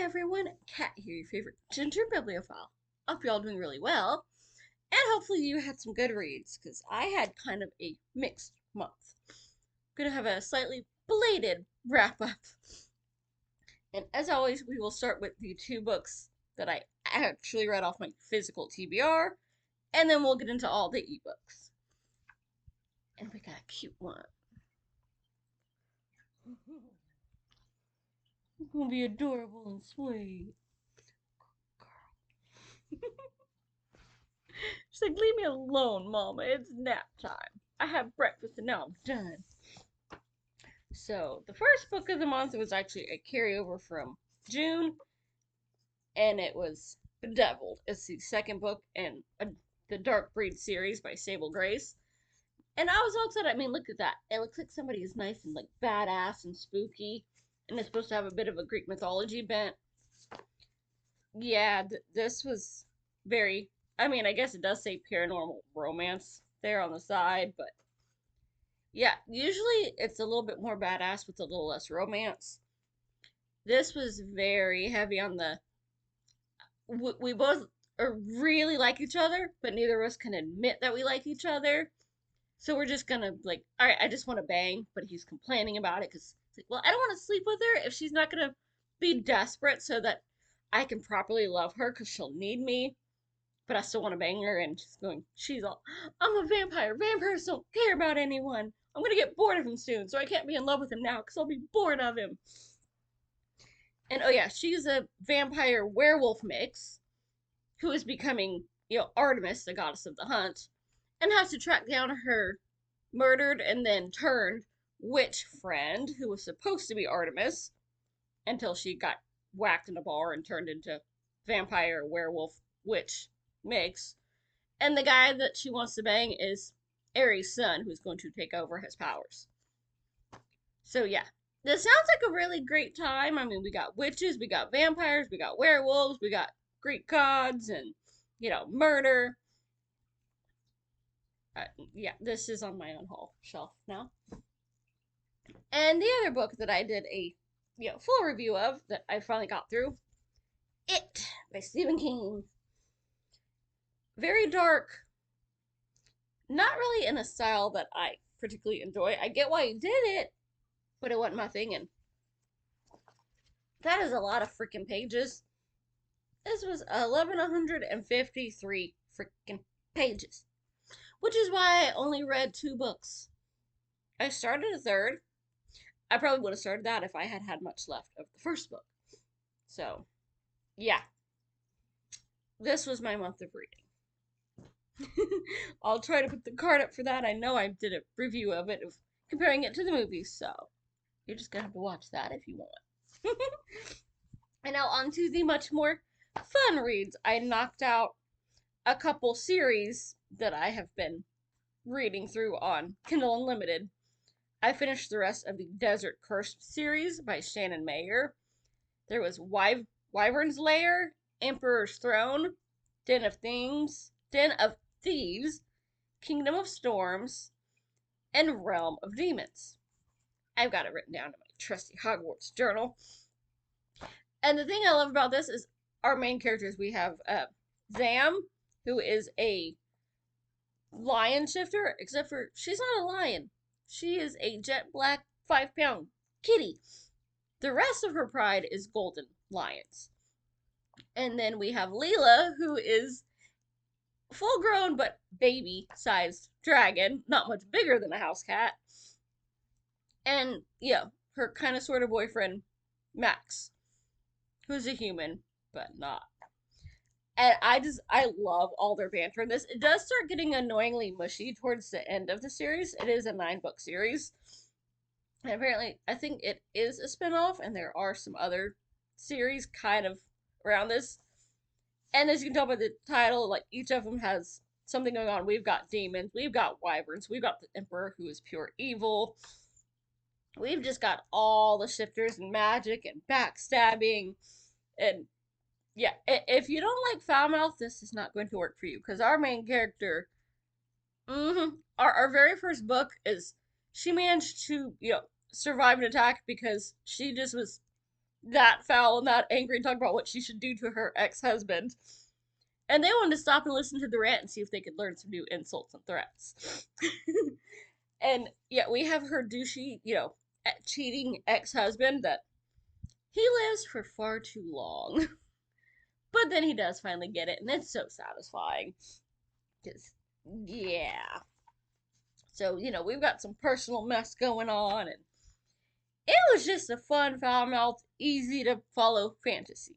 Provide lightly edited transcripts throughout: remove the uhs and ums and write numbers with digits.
everyone, Kat here, your favorite ginger bibliophile. Hope you're all doing really well, and hopefully you had some good reads, because I had kind of a mixed month. I'm gonna have a slightly belated wrap up, and as always, we will start with the two books that I actually read off my physical TBR, and then we'll get into all the ebooks. And we got a cute one. It's gonna be adorable and sweet. She's like, leave me alone, Mama. It's nap time. I have breakfast and now I'm done. So, the first book of the month was actually a carryover from June, and it was Bedeviled. It's the second book in the Dark Breed series by Sable Grace. And I was all excited. I mean, look at that. It looks like somebody is nice and like badass and spooky, and it's supposed to have a bit of a Greek mythology bent. Yeah, this was very. I mean, I guess it does say paranormal romance there on the side, but yeah, usually it's a little bit more badass with a little less romance. This was very heavy on the. We both really like each other, but neither of us can admit that we like each other. So we're just gonna like, all right, I just want to bang, but he's complaining about it because, like, well, I don't want to sleep with her if she's not gonna be desperate so that I can properly love her because she'll need me, but I still want to bang her. And she's all, I'm a vampire. Vampires don't care about anyone. I'm gonna get bored of him soon, so I can't be in love with him now because I'll be bored of him. And oh yeah, she's a vampire werewolf mix who is becoming, Artemis, the goddess of the hunt, and has to track down her murdered and then turned witch friend who was supposed to be Artemis until she got whacked in a bar and turned into vampire werewolf witch mix. And the guy that she wants to bang is Ares' son, who's going to take over his powers. So yeah, this sounds like a really great time. I mean, we got witches, we got vampires, we got werewolves, we got Greek gods, and murder. Yeah, this is on my own haul shelf now. And the other book that I did a full review of that I finally got through, It by Stephen King. Very dark, not really in a style that I particularly enjoy. I get why he did it, but it wasn't my thing, and that is a lot of freaking pages. This was 1153 freaking pages, which is why I only read two books. I started a third. I probably would have started that if I had had much left of the first book. So, yeah, this was my month of reading. I'll try to put the card up for that. I know I did a review of it, of comparing it to the movies, so you're just gonna have to watch that if you want. And now on to the much more fun reads. I knocked out a couple series that I have been reading through on Kindle Unlimited. I finished the rest of the Desert Curse series by Shannon Mayer. There was Wyvern's Lair, Emperor's Throne, Den of Thieves, Kingdom of Storms, and Realm of Demons. I've got it written down in my trusty Hogwarts journal. And the thing I love about this is our main characters. We have Zam, who is a lion shifter, except for she's not a lion. She is a jet black 5-pound kitty. The rest of her pride is golden lions. And then we have Leela, who is full grown but baby sized dragon, not much bigger than a house cat. And her kind of sort of boyfriend, Max, who's a human, but not. And I love all their banter in this. It does start getting annoyingly mushy towards the end of the series. It is a 9-book series. And apparently, I think it is a spinoff, and there are some other series kind of around this. And as you can tell by the title, like, each of them has something going on. We've got demons, we've got wyverns, we've got the Emperor, who is pure evil. We've just got all the shifters and magic and backstabbing. And yeah, if you don't like foul mouth, this is not going to work for you. Because our main character, our very first book is she managed to, survive an attack because she just was that foul and that angry and talk about what she should do to her ex-husband. And they wanted to stop and listen to the rant and see if they could learn some new insults and threats. And yeah, we have her douchey, cheating ex-husband that he lives for far too long. But then he does finally get it, and it's so satisfying. Because, yeah. So, we've got some personal mess going on, and it was just a fun, foul mouthed, easy to follow fantasy.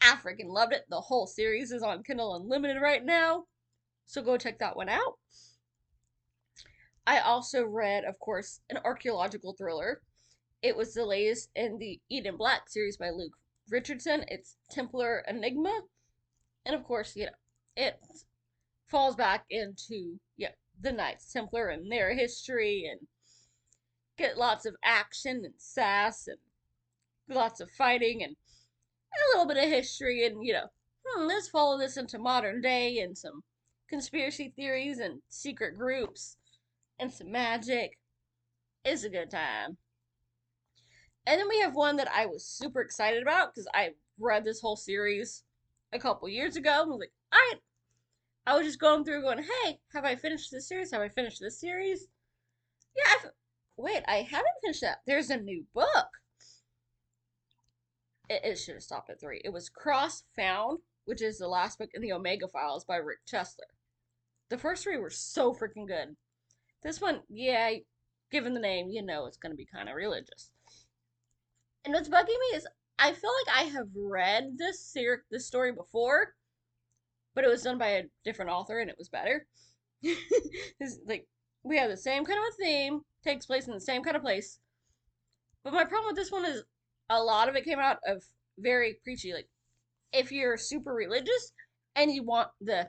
I freaking loved it. The whole series is on Kindle Unlimited right now, so go check that one out. I also read, of course, an archaeological thriller. It was the latest in the Eden Black series by Luke Richardson. It's Templar Enigma. And of course, it falls back into, the Knights Templar and their history, and get lots of action and sass and lots of fighting and a little bit of history, and let's follow this into modern day and some conspiracy theories and secret groups and some magic. It's a good time. And then we have one that I was super excited about because I read this whole series a couple years ago. I was like, all right. I was just going through going, hey, have I finished this series? Have I finished this series? Yeah, wait, I haven't finished that. There's a new book. It should have stopped at 3. It was Cross Found, which is the last book in the Omega Files by Rick Chesler. The first 3 were so freaking good. This one, yeah, given the name, it's going to be kind of religious. And what's bugging me is I feel like I have read this story before, but it was done by a different author and it was better. Like, we have the same kind of a theme, takes place in the same kind of place. But my problem with this one is a lot of it came out of very preachy. Like, if you're super religious and you want a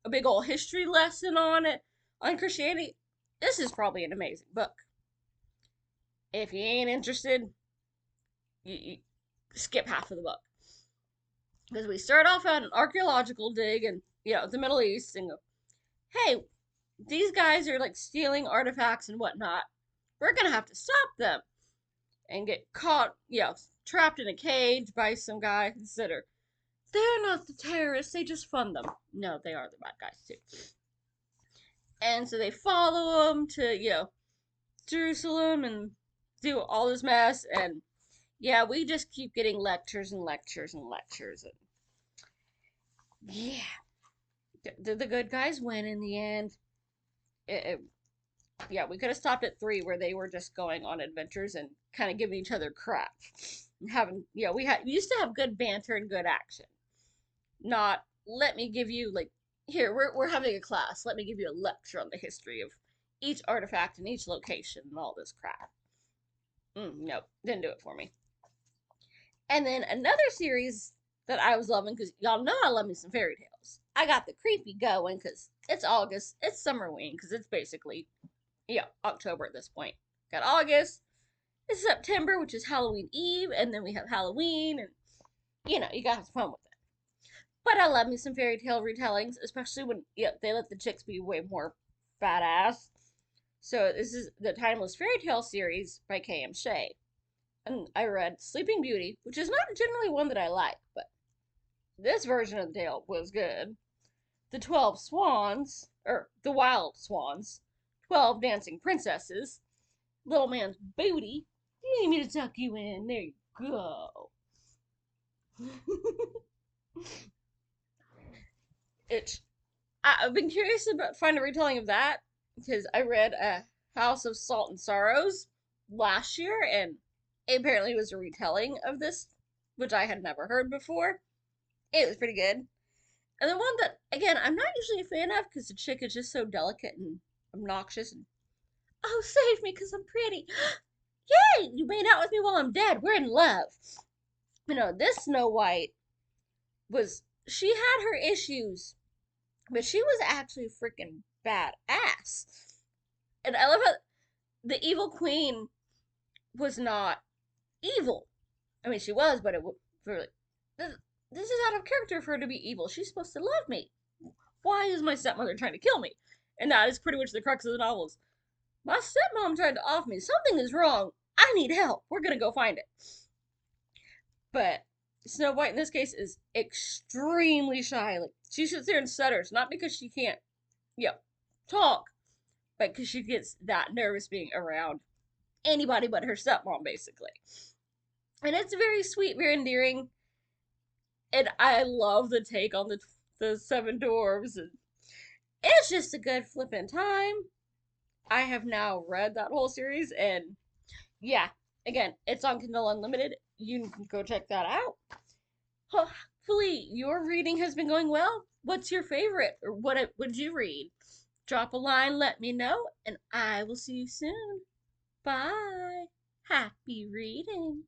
big old history lesson on it, on Christianity, this is probably an amazing book. If you ain't interested, you skip half of the book. Because we start off on an archaeological dig in, the Middle East and go, hey, these guys are like stealing artifacts and whatnot. We're gonna have to stop them. And get caught, trapped in a cage by some guys that they're not the terrorists, they just fund them. No, they are the bad guys too. And so they follow them to, Jerusalem and do all this mess. And yeah, we just keep getting lectures and lectures and lectures. And yeah, the good guys win in the end. Yeah, we could have stopped at 3 where they were just going on adventures and kind of giving each other crap. And having, we used to have good banter and good action. Not, let me give you, like, here, we're having a class. Let me give you a lecture on the history of each artifact and each location and all this crap. Nope, didn't do it for me. And then another series that I was loving, because y'all know I love me some fairy tales. I got the creepy going because it's August. It's summerween because it's basically, October at this point. Got August. It's September, which is Halloween Eve, and then we have Halloween, and you gotta have fun with it. But I love me some fairy tale retellings, especially when they let the chicks be way more badass. So this is the Timeless Fairy Tale series by K.M. Shea. And I read Sleeping Beauty, which is not generally one that I like, but this version of the tale was good. The 12 Swans, or the Wild Swans, 12 Dancing Princesses, Little Man's Booty. You need me to tuck you in? There you go. I've been curious about finding a retelling of that because I read A House of Salt and Sorrows last year, and it apparently was a retelling of this, which I had never heard before. It was pretty good. And the one that, again, I'm not usually a fan of because the chick is just so delicate and obnoxious. And, oh, save me because I'm pretty. Yay! You made out with me while I'm dead. We're in love. This Snow White she had her issues, but she was actually freaking badass. And I love how the evil queen was not evil. I mean, she was, but this is out of character for her to be evil. She's supposed to love me. Why is my stepmother trying to kill me? And that is pretty much the crux of the novels. My stepmom tried to off me. Something is wrong. I need help. We're gonna go find it. But Snow White in this case is extremely shy. Like she sits there and stutters, not because she can't, you know, talk, but because she gets that nervous being around anybody but her stepmom, basically. And it's very sweet, very endearing, and I love the take on the seven dwarves, and it's just a good flipping time. I have now read that whole series, and yeah, again, it's on Kindle Unlimited. You can go check that out. Hopefully, your reading has been going well. What's your favorite, or what would you read? Drop a line, let me know, and I will see you soon. Bye. Happy reading.